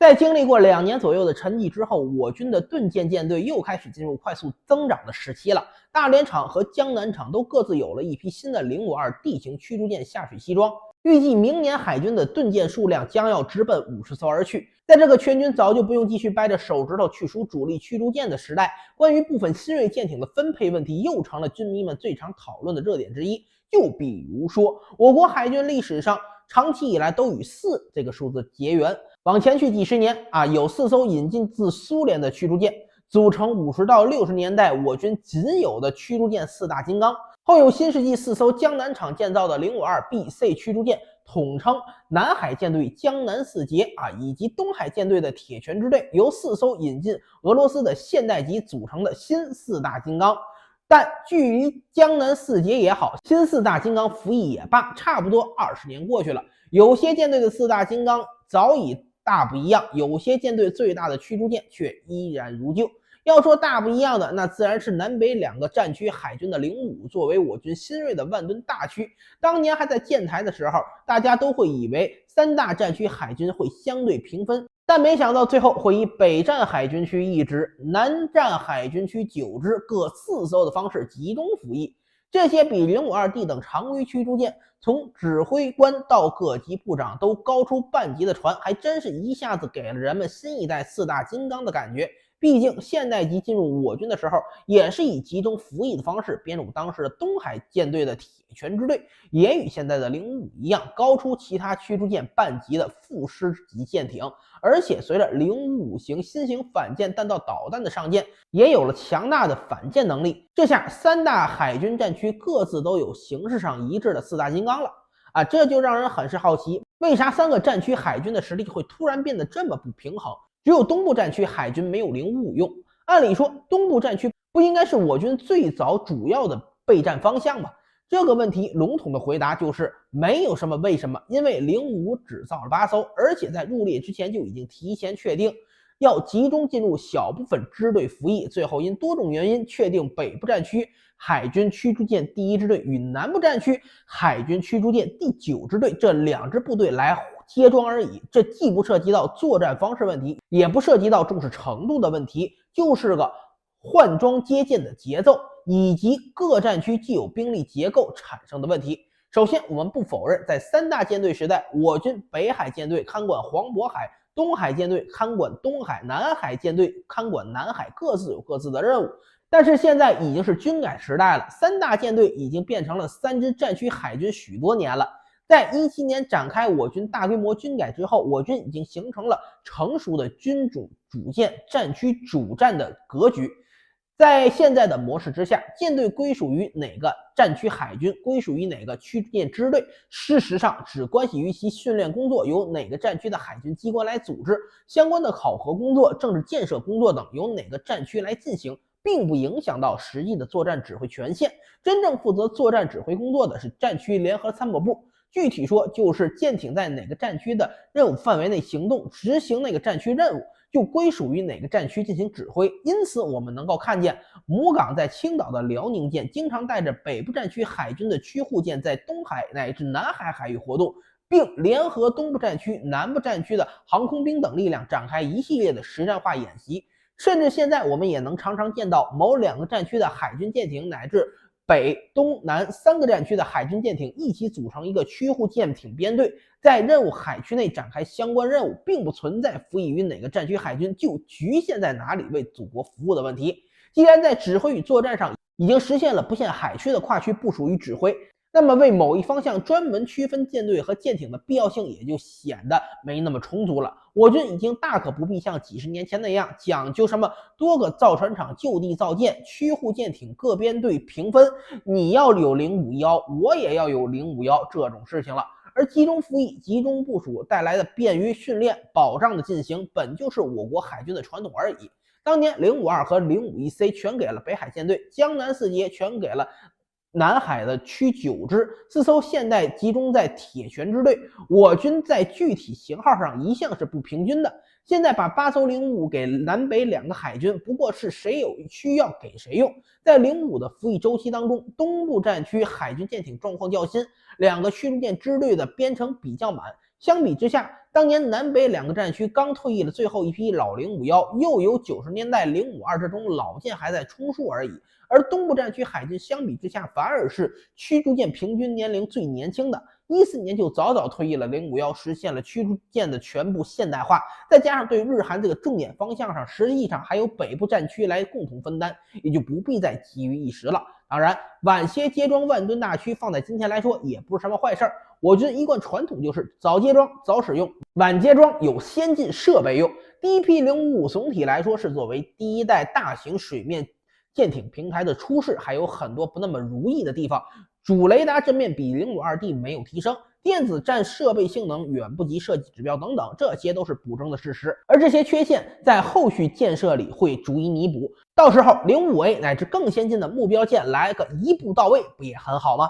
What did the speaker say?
在经历过2年左右的沉寂之后，我军的盾舰舰队又开始进入快速增长的时期了。大连厂和江南厂都各自有了一批新的052地形驱逐舰下水西装，预计明年海军的盾舰数量将要直奔50艘而去。在这个全军早就不用继续掰着手指头去数主力驱逐舰的时代，关于部分新锐舰艇的分配问题又成了军迷们最常讨论的热点之一。就比如说，我国海军历史上长期以来都与4这个数字结缘。往前去几十年有4艘引进自苏联的驱逐舰，组成50到60年代我军仅有的驱逐舰4大金刚。后有新世纪4艘江南厂建造的052BC 驱逐舰，统称南海舰队江南4杰以及东海舰队的铁拳支队，由4艘引进俄罗斯的现代级组成的新4大金刚。但距离江南4杰也好，新4大金刚服役也罢，差不多20年过去了，有些舰队的4大金刚早已大不一样，有些舰队最大的驱逐舰却依然如旧。要说大不一样的，那自然是南北2个战区海军的055作为我军新锐的万吨大驱。当年还在建台的时候，大家都会以为3大战区海军会相对平分，但没想到最后会以北站海军区1支、南站海军区9支各4艘的方式集中服役。这些比052D 等常规驱逐舰从指挥官到各级部长都高出半级的船，还真是一下子给了人们新一代4大金刚的感觉。毕竟现代级进入我军的时候，也是以集中服役的方式编入当时的东海舰队的铁拳支队，也与现在的055一样，高出其他驱逐舰半级的副师级舰艇。而且随着055型新型反舰弹道导弹的上舰，也有了强大的反舰能力。这下3大海军战区各自都有形式上一致的4大金刚了这就让人很是好奇，为啥3个战区海军的实力会突然变得这么不平衡？只有东部战区海军没有055用。按理说，东部战区不应该是我军最早主要的备战方向吗？这个问题笼统的回答就是没有什么为什么，因为055只造了8艘，而且在入列之前就已经提前确定要集中进入小部分支队服役，最后因多种原因确定北部战区海军驱逐舰第1支队与南部战区海军驱逐舰第9支队这2支部队来接装而已。这既不涉及到作战方式问题，也不涉及到重视程度的问题，就是个换装接舰的节奏以及各战区既有兵力结构产生的问题。首先，我们不否认，在3大舰队时代，我军北海舰队看管黄渤海，东海舰队看管东海，南海舰队看管南海，各自有各自的任务。但是现在已经是军改时代了，3大舰队已经变成了3支战区海军许多年了。在17年展开我军大规模军改之后，我军已经形成了成熟的军种主舰、战区主战的格局。在现在的模式之下，舰队归属于哪个战区海军，归属于哪个驱逐舰支队，事实上只关系于其训练工作由哪个战区的海军机关来组织，相关的考核工作、政治建设工作等由哪个战区来进行，并不影响到实际的作战指挥权限。真正负责作战指挥工作的是战区联合参谋部，具体说就是舰艇在哪个战区的任务范围内行动，执行那个战区任务，就归属于哪个战区进行指挥。因此我们能够看见母港在青岛的辽宁舰经常带着北部战区海军的驱护舰在东海乃至南海海域活动，并联合东部战区、南部战区的航空兵等力量展开一系列的实战化演习。甚至现在我们也能常常见到某2个战区的海军舰艇乃至北、东、南3个战区的海军舰艇一起组成一个驱护舰艇编队，在任务海区内展开相关任务，并不存在服役于哪个战区海军就局限在哪里为祖国服务的问题。既然在指挥与作战上已经实现了不限海区的跨区部署与指挥，那么为某一方向专门区分舰队和舰艇的必要性也就显得没那么充足了。我军已经大可不必像几十年前那样讲究什么多个造船厂就地造舰、驱护舰艇各编队平分，你要有051，我也要有051这种事情了。而集中服役、集中部署带来的便于训练、保障的进行，本就是我国海军的传统而已。当年052和051C 全给了北海舰队，江南4杰全给了南海的区9支，4艘现代集中在铁拳支队。我军在具体型号上一向是不平均的。现在把8艘055给南北2个海军，不过是谁有需要给谁用。在055的服役周期当中，东部战区海军舰艇状况较新，2个驱逐舰支队的编程比较满，相比之下，当年南北两个战区刚退役了最后一批老051，又有90年代052这种老舰还在充数而已。而东部战区海军相比之下，反而是驱逐舰平均年龄最年轻的，14年就早早退役了051，实现了驱逐舰的全部现代化。再加上对日韩这个重点方向上，实际上还有北部战区来共同分担，也就不必再急于一时了。当然，晚些接装万吨大驱放在今天来说也不是什么坏事儿。我军一贯传统就是早接装早使用，晚接装有先进设备用。第一批055总体来说是作为第一代大型水面舰艇平台的出世，还有很多不那么如意的地方。主雷达阵面比052D 没有提升，电子战设备性能远不及设计指标等等，这些都是不争的事实。而这些缺陷在后续建设里会逐一弥补，到时候055A 乃至更先进的目标舰来个一步到位，不也很好吗？